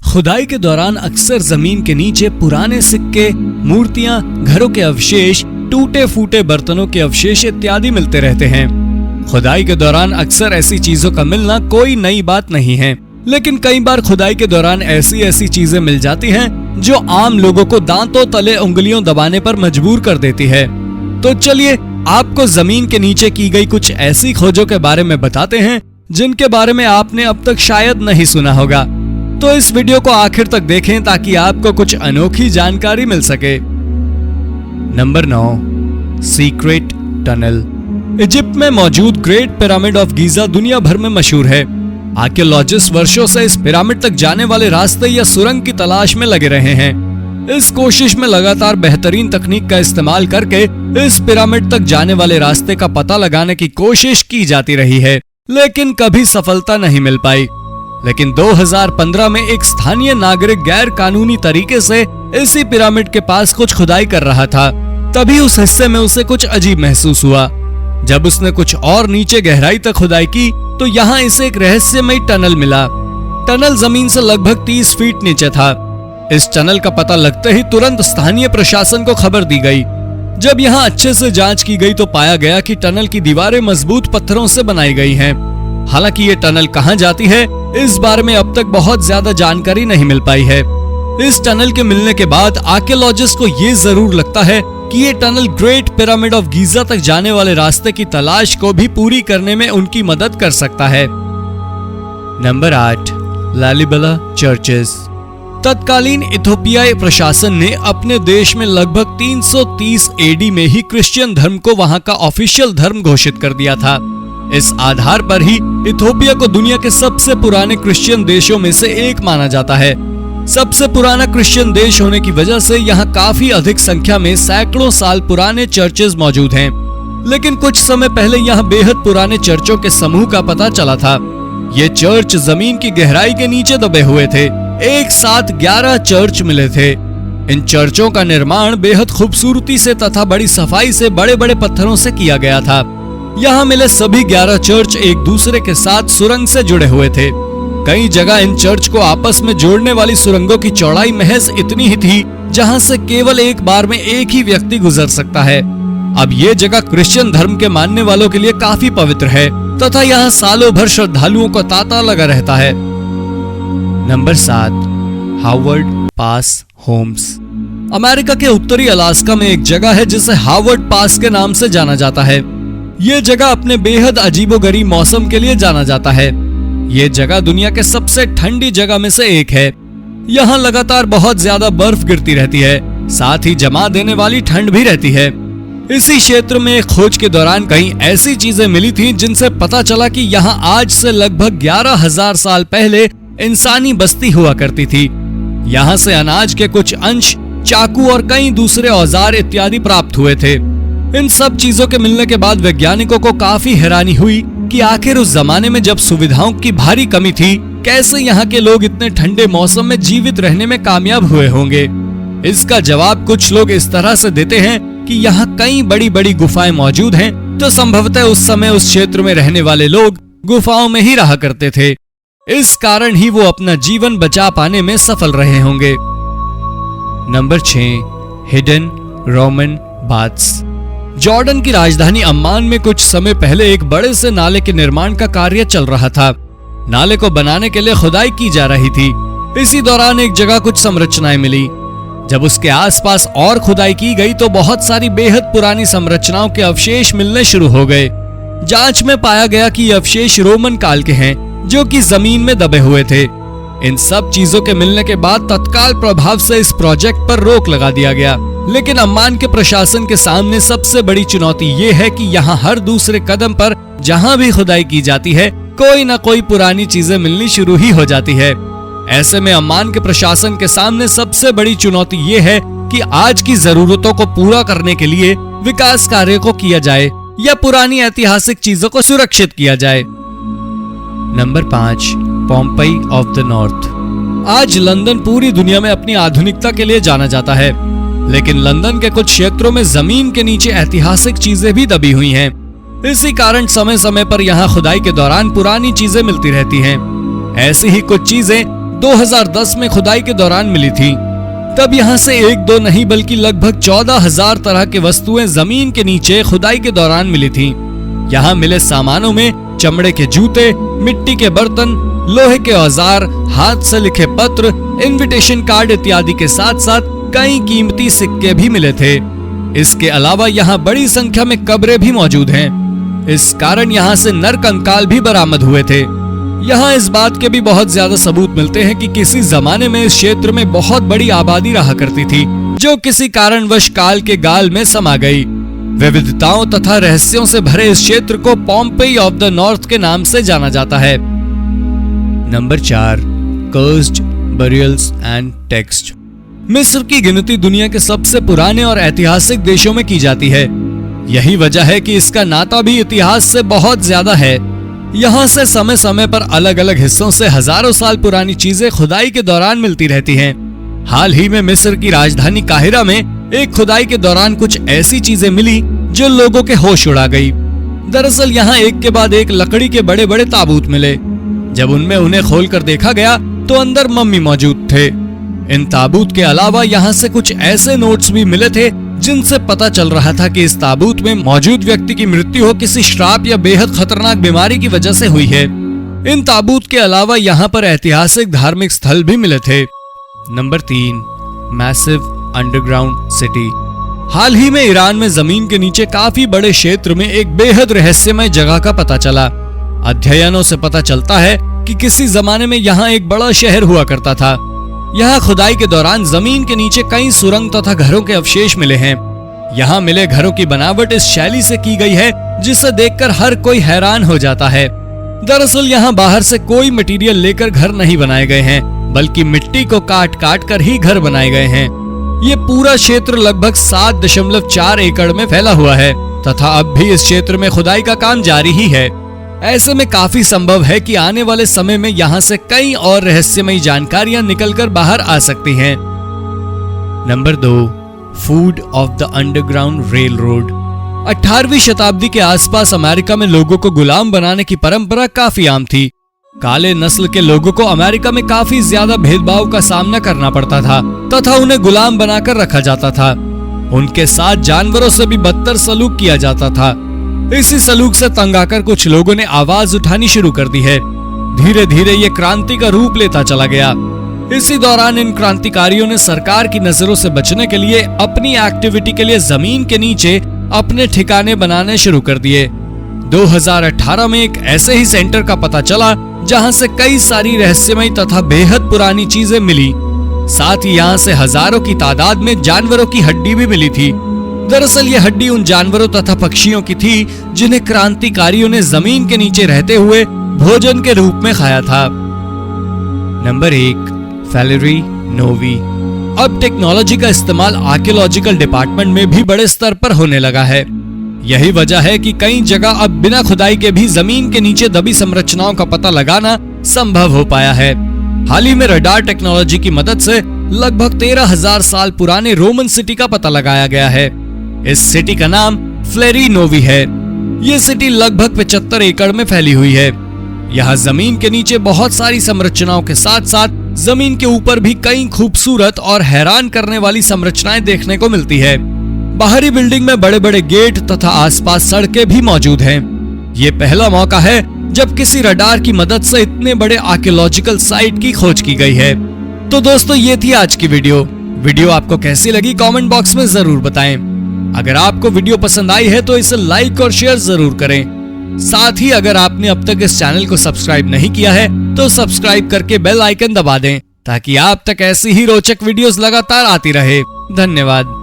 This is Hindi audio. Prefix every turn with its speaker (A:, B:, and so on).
A: खुदाई के दौरान अक्सर जमीन के नीचे पुराने सिक्के, मूर्तियां, घरों के अवशेष, टूटे फूटे बर्तनों के अवशेष इत्यादि मिलते रहते हैं। खुदाई के दौरान अक्सर ऐसी चीजों का मिलना कोई नई बात नहीं है, लेकिन कई बार खुदाई के दौरान ऐसी चीजें मिल जाती हैं जो आम लोगों को दांतों तले उंगलियों दबाने पर मजबूर कर देती है। तो चलिए आपको जमीन के नीचे की गई कुछ ऐसी खोजों के बारे में बताते हैं जिनके बारे में आपने अब तक शायद नहीं सुना होगा। तो इस वीडियो को आखिर तक देखें ताकि आपको कुछ अनोखी जानकारी मिल सके। Number 9, secret tunnel. इजिप्ट में मौजूद ग्रेट पिरामिड ऑफ गीजा दुनिया भर में मशहूर है। आर्कियोलॉजिस्ट वर्षों से इस पिरामिड तक जाने वाले रास्ते या सुरंग की तलाश में लगे रहे हैं। इस कोशिश में लगातार बेहतरीन तकनीक का इस्तेमाल करके इस पिरामिड तक जाने वाले रास्ते का पता लगाने की कोशिश की जाती रही है, लेकिन कभी सफलता नहीं मिल पाई। लेकिन 2015 में एक स्थानीय नागरिक गैर कानूनी तरीके से इसी पिरामिड के पास कुछ खुदाई कर रहा था। तभी उस हिस्से में उसे कुछ अजीब महसूस हुआ। जब उसने कुछ और नीचे गहराई तक खुदाई की तो यहाँ इसे एक रहस्यमयी टनल मिला। टनल जमीन से लगभग 30 फीट नीचे था। इस टनल का पता लगते ही तुरंत स्थानीय प्रशासन को खबर दी गई। जब यहाँ अच्छे से जांच की गई तो पाया गया कि टनल की दीवारें मजबूत पत्थरों से बनाई गई हैं। हालांकि ये टनल कहाँ जाती है इस बारे में अब तक बहुत ज्यादा जानकारी नहीं मिल पाई है। इस टनल के मिलने के बाद आर्कियोलॉजिस्ट को ये जरूर लगता है कि ये tunnel great pyramid of Giza तक जाने वाले रास्ते की तलाश को भी पूरी करने में उनकी मदद कर सकता है। Number 8, Lalibela churches. तत्कालीन इथोपियाई प्रशासन ने अपने देश में लगभग 330 एडी में ही क्रिश्चियन धर्म को वहां का ऑफिशियल धर्म घोषित कर दिया था। इस आधार पर ही इथोपिया को दुनिया के सबसे पुराने क्रिश्चियन देशों में से एक माना जाता है। सबसे पुराना क्रिश्चियन देश होने की वजह से यहाँ काफी अधिक संख्या में सैकड़ों साल पुराने चर्चेज मौजूद हैं। लेकिन कुछ समय पहले यहाँ बेहद पुराने चर्चों के समूह का पता चला था। ये चर्च जमीन की गहराई के नीचे दबे हुए थे। एक साथ 11 चर्च मिले थे। इन चर्चों का निर्माण बेहद खूबसूरती से तथा बड़ी सफाई से बड़े बड़े पत्थरों से किया गया था। यहाँ मिले सभी 11 चर्च एक दूसरे के साथ सुरंग से जुड़े हुए थे। कई जगह इन चर्च को आपस में जोड़ने वाली सुरंगों की चौड़ाई महज इतनी ही थी जहाँ से केवल एक बार में एक ही व्यक्ति गुजर सकता है। अब ये जगह क्रिश्चियन धर्म के मानने वालों के लिए काफी पवित्र है तथा यहाँ सालों भर श्रद्धालुओं का तांता लगा रहता है। नंबर 7, हार्वर्ड पास होम्स। अमेरिका के उत्तरी अलास्का में एक जगह है जिसे हार्वर्ड पास के नाम से जाना जाता है। ये जगह अपने बेहद अजीबोगरीब मौसम के लिए जाना जाता है। ये जगह दुनिया के सबसे ठंडी जगह में से एक है। यहाँ लगातार बहुत ज्यादा बर्फ गिरती रहती है, साथ ही जमा देने वाली ठंड भी रहती है। इसी क्षेत्र में खोज के दौरान कई ऐसी चीजें मिली थी जिनसे पता चला कि यहाँ आज से लगभग 11,000 साल पहले इंसानी बस्ती हुआ करती थी। यहाँ से अनाज के कुछ अंश, चाकू और कई दूसरे औजार इत्यादि प्राप्त हुए थे। इन सब चीजों के मिलने के बाद वैज्ञानिकों को काफी हैरानी हुई कि आखिर उस जमाने में जब सुविधाओं की भारी कमी थी, कैसे यहाँ के लोग इतने ठंडे मौसम में जीवित रहने में कामयाब हुए होंगे। इसका जवाब कुछ लोग इस तरह से देते हैं कि यहाँ कई बड़ी बड़ी गुफाएं मौजूद हैं, तो संभवतः उस समय उस क्षेत्र में रहने वाले लोग गुफाओं में ही रहा करते थे। इस कारण ही वो अपना जीवन बचा पाने में सफल रहे होंगे। Number 6, hidden Roman baths. Jordan की राजधानी अम्मान में कुछ समय पहले एक बड़े से नाले के निर्माण का कार्य चल रहा था। नाले को बनाने के लिए खुदाई की जा रही थी। इसी दौरान एक जगह कुछ संरचनाएं मिली। जब उसके आसपास और खुदाई की गई तो बहुत सारी बेहद पुरानी संरचनाओं के अवशेष मिलने शुरू हो गए। जांच में पाया गया कि ये अवशेष रोमन काल के हैं जो कि जमीन में दबे हुए थे। इन सब चीजों के मिलने के बाद तत्काल प्रभाव से इस प्रोजेक्ट पर रोक लगा दिया गया। लेकिन अम्मान के प्रशासन के सामने सबसे बड़ी चुनौती ये है कि यहाँ हर दूसरे कदम पर जहाँ भी खुदाई की जाती है कोई न कोई पुरानी चीजें मिलनी शुरू ही हो जाती है। ऐसे में अम्मान के प्रशासन के सामने सबसे बड़ी चुनौती ये है कि आज की जरूरतों को पूरा करने के लिए विकास कार्य को किया जाए या पुरानी ऐतिहासिक चीजों को सुरक्षित किया जाए। Number 5, Pompey of the north. आज लंदन पूरी दुनिया में अपनी आधुनिकता के लिए जाना जाता है, लेकिन लंदन के कुछ क्षेत्रों में जमीन के नीचे ऐतिहासिक चीजें भी दबी हुई हैं। इसी कारण समय समय पर यहाँ खुदाई के दौरान पुरानी चीजें मिलती रहती हैं। ऐसी ही कुछ चीजें 2010 में खुदाई के दौरान मिली थी। तब यहाँ से एक दो नहीं बल्कि लगभग 14,000 तरह की वस्तुएं जमीन के नीचे खुदाई के दौरान मिली थी। यहाँ मिले सामानों में चमड़े के जूते, मिट्टी के बर्तन, लोहे के औजार, हाथ से लिखे पत्र, इनविटेशन कार्ड इत्यादि के साथ साथ कई कीमती सिक्के भी मिले थे। इसके अलावा यहाँ बड़ी संख्या में कब्रें भी मौजूद हैं। इस कारण यहाँ से नर कंकाल भी बरामद हुए थे। यहाँ इस बात के भी बहुत ज्यादा सबूत मिलते हैं कि किसी जमाने में इस क्षेत्र में बहुत बड़ी आबादी रहा करती थी, जो किसी कारणवश काल के गाल में समा गई। विविधताओं तथा रहस्यों से भरे इस क्षेत्र को पोम्पेई ऑफ द नॉर्थ के नाम से जाना जाता है। Number 4, cursed burials and text. मिस्र की गिनती दुनिया के सबसे पुराने और ऐतिहासिक देशों में की जाती है। यही वजह है कि इसका नाता भी इतिहास से बहुत ज्यादा है। यहाँ से समय समय पर अलग अलग हिस्सों से हजारों साल पुरानी चीजें खुदाई के दौरान मिलती रहती हैं। हाल ही में मिस्र की राजधानी काहिरा में एक खुदाई के दौरान कुछ ऐसी चीजें मिली जो लोगों के होश उड़ा गई। दरअसल यहाँ एक के बाद एक लकड़ी के बड़े बड़े ताबूत मिले। जब उनमें उन्हें खोलकर देखा गया तो अंदर मम्मी मौजूद थे। इन ताबूत के अलावा यहाँ से कुछ ऐसे नोट्स भी मिले थे जिनसे पता चल रहा था कि इस ताबूत में मौजूद व्यक्ति की मृत्यु हो किसी श्राप या बेहद खतरनाक बीमारी की वजह से हुई है। इन ताबूत के अलावा यहाँ पर ऐतिहासिक धार्मिक स्थल भी मिले थे। Number 3, massive underground city. हाल ही में ईरान में जमीन के नीचे काफी बड़े क्षेत्र में एक बेहद रहस्यमय जगह का पता चला। अध्ययनों से पता चलता है कि किसी जमाने में यहाँ एक बड़ा शहर हुआ करता था। यहाँ खुदाई के दौरान जमीन के नीचे कई सुरंग तथा घरों के अवशेष मिले हैं। यहाँ मिले घरों की बनावट इस शैली से की गई है जिसे देखकर हर कोई हैरान हो जाता है। दरअसल यहाँ बाहर से कोई मटेरियल लेकर घर नहीं बनाए गए हैं, बल्कि मिट्टी को काट काट कर ही घर बनाए गए हैं। ये पूरा क्षेत्र लगभग 7.4 एकड़ में फैला हुआ है तथा अब भी इस क्षेत्र में खुदाई का काम जारी ही है। ऐसे में काफी संभव है कि आने वाले समय में यहाँ से कई और रहस्यमयी जानकारियां निकलकर बाहर आ सकती हैं। Number 2, food of the underground railroad. 18वीं शताब्दी के आसपास अमेरिका में लोगों को गुलाम बनाने की परंपरा काफी आम थी। काले नस्ल के लोगों को अमेरिका में काफी ज्यादा भेदभाव का सामना करना पड़ता था तथा उन्हें गुलाम बनाकर रखा जाता था। उनके साथ जानवरों से भी बदतर सलूक किया जाता था। इसी सलूक से तंग आकर कुछ लोगों ने आवाज उठानी शुरू कर दी है। धीरे धीरे ये क्रांति का रूप लेता चला गया। इसी दौरान इन क्रांतिकारियों ने सरकार की नजरों से बचने के लिए अपनी एक्टिविटी के लिए जमीन के नीचे अपने ठिकाने बनाने शुरू कर दिए। 2018 में एक ऐसे ही सेंटर का पता चला जहां से कई सारी रहस्यमयी तथा बेहद पुरानी चीजें मिली। साथ ही यहाँ से हजारों की तादाद में जानवरों की हड्डी भी मिली थी। दरअसल ये हड्डी उन जानवरों तथा पक्षियों की थी जिन्हें क्रांतिकारियों ने जमीन के नीचे रहते हुए भोजन के रूप में खाया था। नंबर 1, फैलेरी नोवी। अब टेक्नोलॉजी का इस्तेमाल आर्कियोलॉजिकल डिपार्टमेंट में भी बड़े स्तर पर होने लगा है। यही वजह है कि कई जगह अब बिना खुदाई के भी जमीन के नीचे दबी संरचनाओं का पता लगाना संभव हो पाया है। हाल ही में रडार टेक्नोलॉजी की मदद से लगभग 13,000 साल पुराने रोमन सिटी का पता लगाया गया है। इस सिटी का नाम फ्लेरी नोवी है। ये सिटी लगभग 75 एकड़ में फैली हुई है। यहाँ जमीन के नीचे बहुत सारी संरचनाओं के साथ साथ जमीन के ऊपर भी कई खूबसूरत और हैरान करने वाली संरचनाएं देखने को मिलती है। बाहरी बिल्डिंग में बड़े बड़े गेट तथा आसपास सड़कें भी मौजूद हैं। ये पहला मौका है जब किसी रडार की मदद से इतने बड़े आर्कियोलॉजिकल साइट की खोज की गई है। तो दोस्तों ये थी आज की वीडियो आपको कैसी लगी कमेंट बॉक्स में जरूर बताएं। अगर आपको वीडियो पसंद आई है तो इसे लाइक और शेयर जरूर करें। साथ ही अगर आपने अब तक इस चैनल को सब्सक्राइब नहीं किया है तो सब्सक्राइब करके बेल आइकन दबा दें ताकि आप तक ऐसी ही रोचक वीडियोस लगातार आती रहे। धन्यवाद।